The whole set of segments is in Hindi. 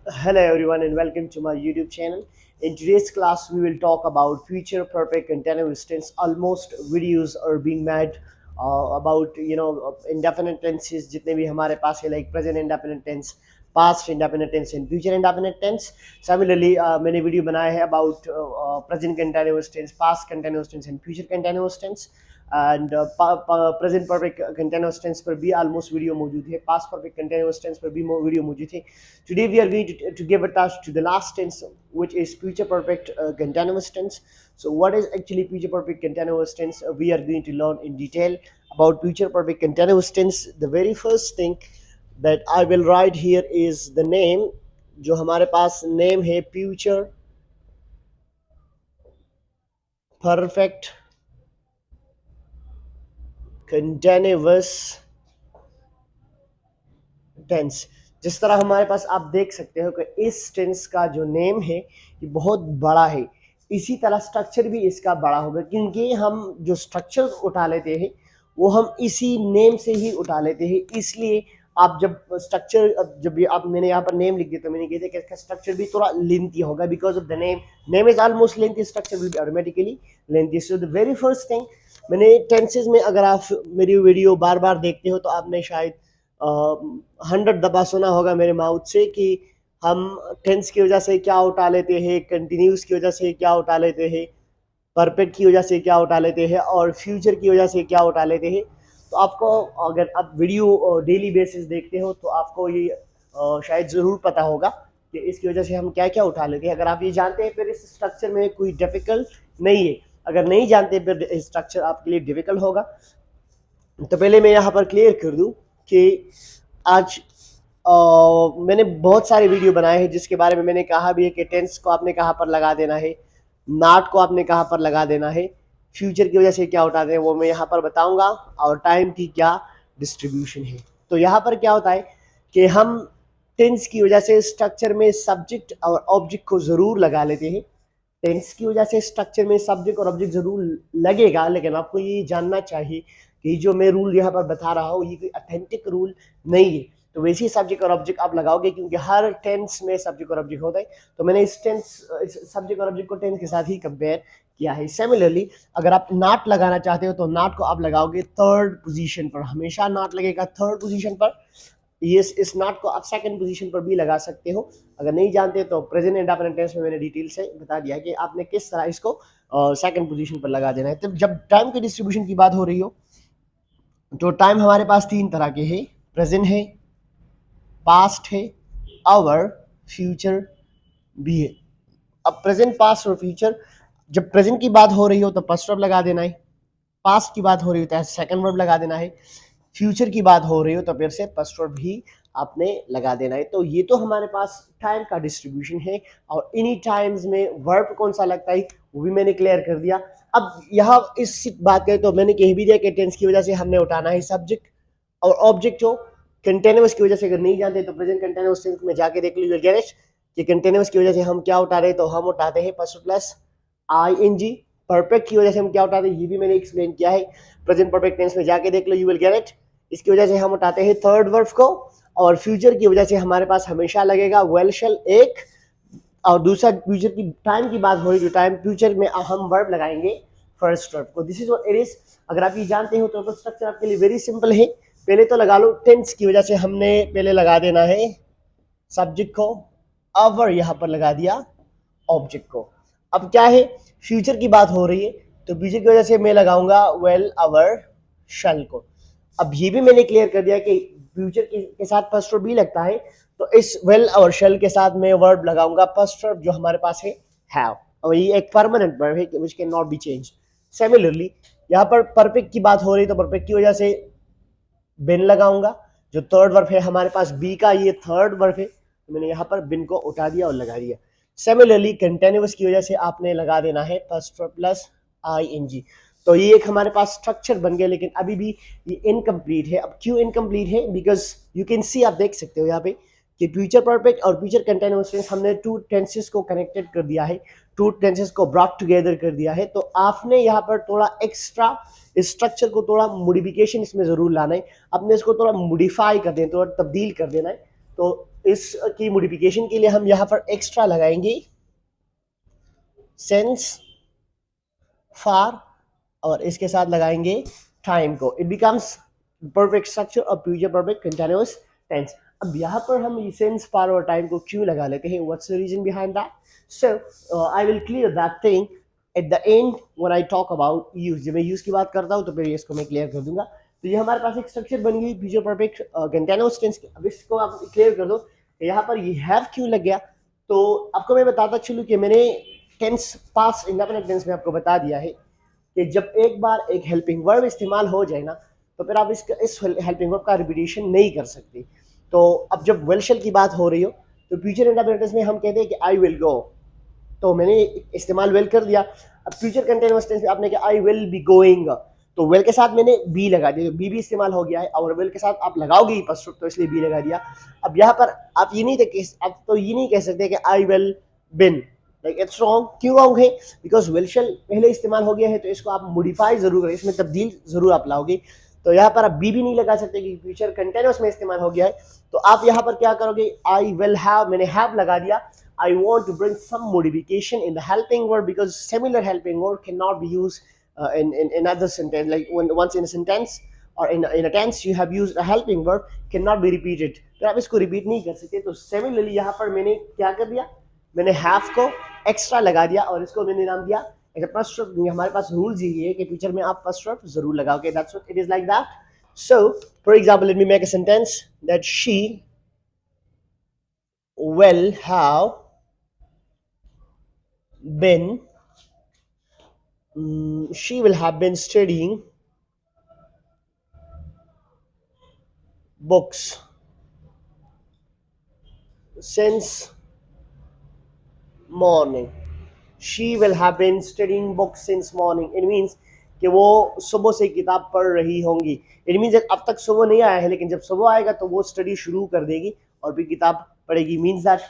Hello everyone and welcome to my YouTube channel. In today's class we will talk about future perfect continuous tense. Almost videos are being made about indefinite tenses जितने भी हमारे पास है like present indefinite tense, past indefinite tense and future indefinite tense. Similarly मैंने वीडियो बनाया है about present continuous tense, past continuous tense and future continuous tense. And present perfect continuous tense पर भी ऑलमोस्ट वीडियो मौजूद है, पास्ट परफेक्ट कंटिन्यूअस टेंस पर भी वीडियो मौजूद है. Today we are going to give a task to the last tense, which is future perfect continuous tense. So what is actually future perfect continuous tense? We are going to learn in detail about future perfect continuous tense. The very first thing that I will write here is the name. जो हमारे पास नेम है future perfect continuous टेंस. जिस तरह हमारे पास आप देख सकते हो कि इस टेंस का जो नेम है ये बहुत बड़ा है, इसी तरह स्ट्रक्चर भी इसका बड़ा होगा, क्योंकि हम जो स्ट्रक्चर उठा लेते हैं वो हम इसी नेम से ही उठा लेते हैं. इसलिए आप जब स्ट्रक्चर जब आप मैंने यहाँ पर नेम लिख दिया तो मैंने कहते कि इसका स्ट्रक्चर भी थोड़ा लेंथी होगा because of the name is almost lengthy, structure will be automatically lengthy. So the very first thing, मैंने टेंसेज में अगर आप मेरी वीडियो बार बार देखते हो तो आपने शायद 100 दफा सुना होगा मेरे माउथ से कि हम टेंस की वजह से क्या उठा लेते हैं, कंटिन्यूस की वजह से क्या उठा लेते हैं, परफेक्ट की वजह से क्या उठा लेते हैं और फ्यूचर की वजह से क्या उठा लेते हैं. तो आपको अगर आप वीडियो डेली बेसिस देखते हो तो आपको ये शायद ज़रूर पता होगा कि इसकी वजह से हम क्या क्या उठा लेते हैं. अगर आप ये जानते हैं फिर इस स्ट्रक्चर में कोई डिफ़िकल्ट नहीं है, अगर नहीं जानते फिर स्ट्रक्चर आपके लिए डिफ़िकल्ट होगा. तो पहले मैं यहाँ पर क्लियर कर दूँ कि आज मैंने बहुत सारे वीडियो बनाए हैं जिसके बारे में मैंने कहा भी है कि टेंस को आपने कहाँ पर लगा देना है, नॉट को आपने कहाँ पर लगा देना है, फ्यूचर की वजह से क्या उठाते हैं वो मैं यहाँ पर बताऊंगा, और टाइम की क्या डिस्ट्रीब्यूशन है. तो यहाँ पर क्या होता है कि हम टेंस की वजह से स्ट्रक्चर में सब्जेक्ट और ऑब्जेक्ट को ज़रूर लगा लेते हैं. टेंस की वजह से स्ट्रक्चर में सब्जेक्ट और ऑब्जेक्ट ज़रूर लगेगा, लेकिन आपको ये जानना चाहिए कि जो मैं रूल यहाँ पर बता रहा हूँ ये कोई अथेंटिक रूल नहीं है. तो वैसे ही सब्जेक्ट और ऑब्जेक्ट आप लगाओगे क्योंकि हर टेंस में सब्जेक्ट और ऑब्जेक्ट होता है. तो मैंने इस सब्जेक्ट और ऑब्जेक्ट को टेंस के साथ ही कंपेयर किया है. सिमिलरली अगर आप नॉट लगाना चाहते हो तो नॉट को आप लगाओगे थर्ड पोजीशन पर, हमेशा नॉट लगेगा थर्ड पोजीशन पर. ये इस नॉट को आप सेकंड पोजीशन पर भी लगा सकते हो. अगर नहीं जानते तो प्रेजेंट इंडेफिनिट टेंस में मैंने डिटेल से बता दिया कि आपने किस तरह इसको सेकंड पोजीशन पर लगा देना है. तो जब टाइम के डिस्ट्रीब्यूशन की बात हो रही हो तो टाइम हमारे पास तीन तरह के हैं, प्रेजेंट है, पास्ट है और फ्यूचर भी है. अब प्रेजेंट, पास्ट और फ्यूचर, जब प्रेजेंट की बात हो रही हो तो फर्स्ट वर्ब लगा देना है, पास्ट की बात हो रही हो तो सेकंड वर्ब लगा देना है, फ्यूचर की बात हो रही हो तो फिर से फर्स्ट वर्ब भी आपने लगा देना है. तो ये तो हमारे पास टाइम का डिस्ट्रीब्यूशन है, और इन्हीं टाइम्स में वर्ब कौन सा लगता है वो भी मैंने क्लियर कर दिया. अब यहाँ इस बात करें तो मैंने कह भी दिया कि टेंस की वजह से हमने उठाना है सब्जेक्ट और ऑब्जेक्ट हो. कंटिन्यूअस की वजह से अगर नहीं जानते तो प्रेजेंट कंटिन्यूअस टेंस में जाके देख लीजिए गैरेज कि कंटिन्यूअस की वजह से हम क्या उठा रहे हैं. तो हम उठाते हैं फर्स्ट प्लस ING. परफेक्ट की वजह से हम क्या उठाते हैं ये भी मैंने एक्सप्लेन किया है, प्रेजेंट परफेक्ट टेंस में जाके देख लो, यू विल गेट इट. इसकी वजह से हम उठाते हैं थर्ड वर्ब को, और फ्यूचर की वजह से हमारे पास हमेशा लगेगा वेल शेल एक, और दूसरा फ्यूचर की टाइम की बात हो रही है, जो टाइम फ्यूचर में हम वर्ब लगाएंगे फर्स्ट वर्ब को. This is what it is. अगर आप ये जानते हो तो स्ट्रक्चर आपके लिए वेरी सिंपल है. पहले तो लगा लो टेंस की वजह से हमने पहले लगा देना है सब्जेक्ट को, और यहाँ पर लगा दिया ऑब्जेक्ट को. अब क्या है, फ्यूचर की बात हो रही है तो फ्यूचर की वजह से मैं लगाऊंगा वेल अवर शल को. अब ये भी मैंने क्लियर कर दिया कि फ्यूचर के साथ फर्स्ट वर्ब भी लगता है, तो इस वेल और शेल के साथ मैं वर्ब लगाऊंगा फर्स्ट वर्ब जो हमारे पास है हैव, और ये एक परमानेंट वर्ब है which can not be change. Similarly यहाँ पर परफेक्ट की बात हो रही है तो परफेक्ट की वजह से बिन लगाऊंगा, जो थर्ड वर्ब है हमारे पास बी का, ये थर्ड वर्ब है तो मैंने यहाँ पर बिन को उठा दिया और लगा दिया. सिमिलरली कंटिन्यूअस की वजह से आपने लगा देना है फर्स्ट वर्ब प्लस ING. तो ये एक हमारे पास स्ट्रक्चर बन गया, लेकिन अभी भी ये इनकम्प्लीट है. अब क्यों इनकम्प्लीट है, बिकॉज यू कैन सी, आप देख सकते हो यहाँ पे कि फ्यूचर परफेक्ट और फ्यूचर कंटिन्यूअस टेंस हमने टू टेंसेस को कनेक्टेड कर दिया है, टू टेंसेस को ब्रॉट टुगेदर कर दिया है. तो आपने यहाँ पर थोड़ा एक्स्ट्रा इस स्ट्रक्चर को थोड़ा मॉडिफिकेशन इसमें ज़रूर लाना है, अपने इसको थोड़ा मॉडिफाई कर देना, थोड़ा तब्दील कर देना है. तो इसकी मॉडिफिकेशन के लिए हम यहाँ पर एक्स्ट्रा लगाएंगे सेंस फार और इसके साथ लगाएंगे टाइम को. It becomes perfect structure of future perfect continuous tense. अब यहाँ पर हम सेंस फार और टाइम को क्यों लगा लेते हैं? What's the reason behind that? So I will clear that thing at the end when I talk about use. जब मैं यूज की बात करता हूँ तो फिर इसको मैं क्लियर कर दूंगा. तो ये हमारे पास एक स्ट्रक्चर बन गई फ्यूचर परफेक्ट कंटिन्यूअस टेंस की. अब इसको आप क्लियर कर दो. यहाँ पर ये हैव क्यों लग गया? तो आपको मैं बताता चलूँ कि मैंने टेंस पास्ट इंडेफिनिट टेंस में आपको बता दिया है कि जब एक बार एक हेल्पिंग वर्ब इस्तेमाल हो जाए ना तो फिर आप इस हेल्पिंग वर्ब का रिपीटिशन नहीं कर सकते. तो अब जब विल शैल की बात हो रही हो तो फ्यूचर इंडेफिनिट टेंस में हम कहते हैं कि आई विल गो, तो मैंने इस्तेमाल विल कर दिया. अब फ्यूचर कंटिन्यूअस टेंस में आपने कहा आई विल बी गोइंग, तो विल के साथ मैंने बी लगा दिया, बी भी इस्तेमाल हो गया है और विल के साथ आप लगाओगे ही फर्स्ट तो इसलिए बी लगा दिया. अब यहाँ पर आप ये नहीं कह सकते कि I will been. Like it's wrong. क्यों रॉन्ग है? बिकॉज विल शैल पहले इस्तेमाल हो गया है तो इसको आप मॉडिफाई जरूर करें, इसमें तब्दील जरूर आप लाओगे. तो यहाँ पर आप बी भी नहीं लगा सकते कि फ्यूचर कंटिन्यूअस में इस्तेमाल हो गया है. तो आप यहाँ पर क्या करोगे? आई विल हैव, मैंने हैव लगा दिया. I want to bring some modification in the helping word because similar helping word cannot be used in other sentence. Like once in a sentence or in a tense you have used a helping verb cannot be repeated. तो आप इसको repeat नहीं कर सकते. तो similarly यहाँ पर मैंने क्या कर दिया? मैंने have को extra लगा दिया और इसको मैंने नाम दिया first verb. हमारे पास rules ही है कि future में आप first verb जरूर लगाओगे. That's what it is like that. So for example, let me make a sentence that she will have been she will have been studying books since morning. She will have been studying books since morning. It means कि वो सुबह से किताब पढ़ रही होंगी. It means अब तक सुबह नहीं आया है लेकिन जब सुबह आएगा तो वो स्टडी शुरू कर देगी और फिर किताब पढ़ेगी. Means that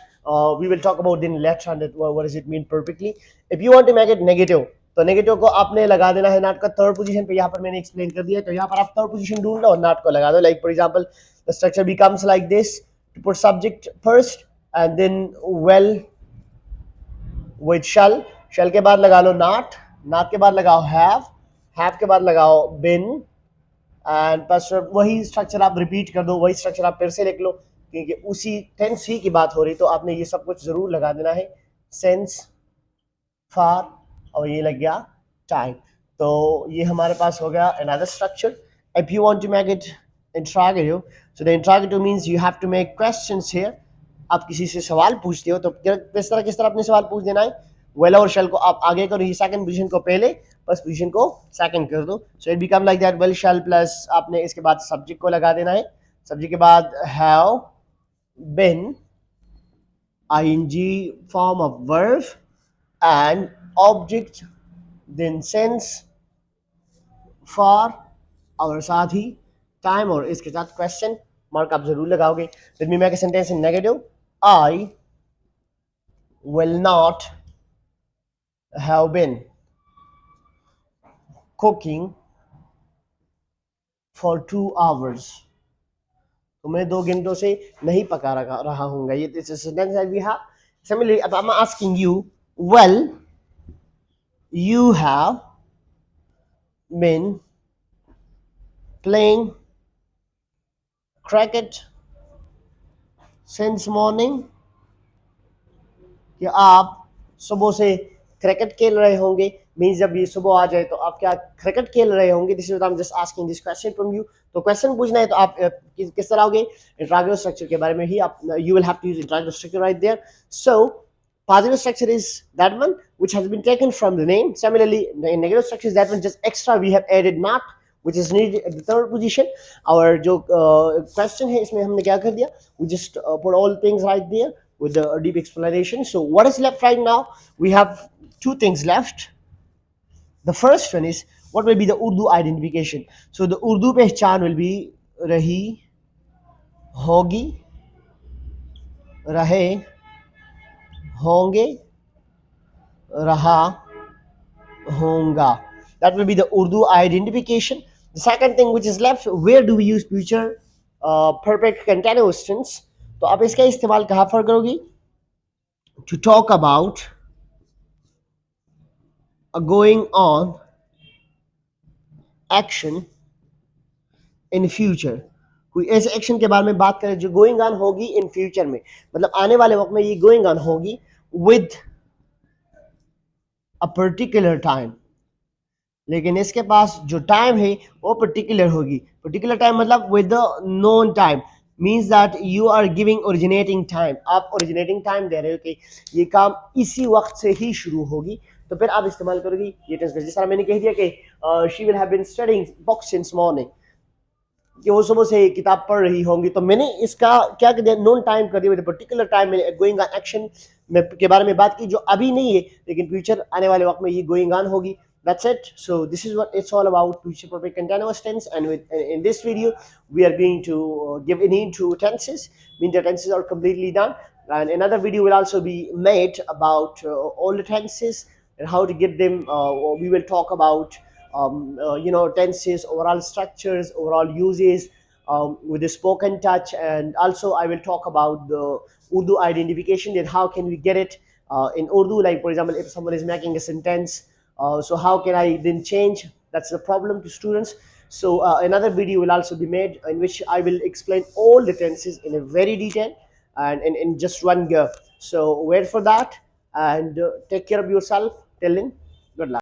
we will talk about in later on that what does it mean perfectly. If you want to make it negative तो नेगेटिव को आपने लगा देना है नॉट का थर्ड पोजीशन पे. यहाँ पर मैंने एक्सप्लेन कर दिया. तो यहाँ पर आप थर्ड पोजीशन ढूंढ लो और नॉट को लगा दो. Like for example the structure becomes like this. To put subject first and then well with shall. Shall के बाद लगा लो नॉट. नॉट के बाद लगाओ हैव के बाद लगाओ बिन एंड बस वही स्ट्रक्चर आप रिपीट कर दो. वही स्ट्रक्चर आप फिर से लिख लो क्योंकि उसी टेंस ही की बात हो रही. तो आपने ये सब कुछ जरूर लगा देना है. सेंस फार और ये लग गया टाइम. तो ये हमारे पास हो गया another structure. If you want to make it interrogative, so the interrogative means you have to make questions here. आप किसी से सवाल पूछते हो तो किस तरह अपने सवाल पूछ देना है. वेल और शेल को आप आगे करो, ये सेकंड पोजीशन को पहले, फर्स्ट पोजीशन को सेकंड कर दो. So it become like that. Well shell plus आपने इसके बाद सब्जेक्ट को लगा देना है. सब्जेक्ट के बाद have been ing form of verb and object then sense for और साथ ही टाइम और इसके साथ क्वेश्चन मार्क आप जरूर लगाओगे. Let me make a sentence in negative. I will not have been cooking for 2 hours. तो मैं 2 घंटों से नहीं पका रहा हूँगा. ये this is sentence that we have. Similarly, if I'm asking you, well, you have been playing cricket since morning. कि आप सुबह से क्रिकेट खेल रहे होंगे. मीन्स जब ये सुबह आ जाए तो आप क्या क्रिकेट खेल रहे होंगे. This is I am just asking this question from you. तो क्वेश्चन पूछना है तो आप किस तरह आओगे? इंट्रोगेटिव स्ट्रक्चर के बारे में ही आप you will have to use interrogative structure right there. So positive structure is that one which has been taken from the name. Similarly, the negative structure is that one just extra we have added not which is needed at the third position. Our जो question है इसमें हमने क्या कर दिया? We just put all things right there with the deep explanation. So what is left right now? We have 2 things left. The first one is what will be the Urdu identification. So the Urdu पहचान will be रही, होगी, रहे, होंगे, रहा, होगा. That will be the Urdu identification. The second thing which is left, where do we use future perfect continuous tense? तो आप इसका इस्तेमाल कहाँ पर करोगी? To talk about a going on action in future. कोई ऐसे एक्शन के बारे में बात करें जो गोइंग ऑन होगी इन फ्यूचर में, मतलब आने वाले वक्त में ये गोइंग ऑन होगी विद अ पर्टिकुलर टाइम। लेकिन इसके पास जो टाइम है वो पर्टिकुलर होगी। पर्टिकुलर टाइम मतलब with known time, means that you are giving originating time. आप ओरिजिनेटिंग टाइम दे रहे हो कि ये काम इसी वक्त से ही शुरू होगी, तो फिर आप इस्तेमाल करोगी ये टेंस। जिस तरह मैंने कह दिया कि she will have been studying books since morning, कि वो सुबह से किताब पढ़ रही होंगी, तो मैंने इसका क्या कर दिया, नोन टाइम कर दिया, विद पर्टिकुलर टाइम। मैंने गोइंग ऑन एक्शन में के बारे में बात की जो अभी नहीं है लेकिन फ्यूचर आने वाले वक्त में ये गोइंग ऑन होगी। That's it. So this is what it's all about, future perfect continuous tense. And with in this video, we are going to give a name to tenses. Mean the tenses are completely done. And another video will also be made about all the tenses and how to get them. We will talk about tenses, overall structures, overall uses, with the spoken touch, and also I will talk about the Urdu identification, that how can we get it in Urdu. Like for example, if someone is making a sentence, so how can I then change? That's the problem to students. So another video will also be made in which I will explain all the tenses in a very detail and in just one go. So wait for that and take care of yourself. Till then,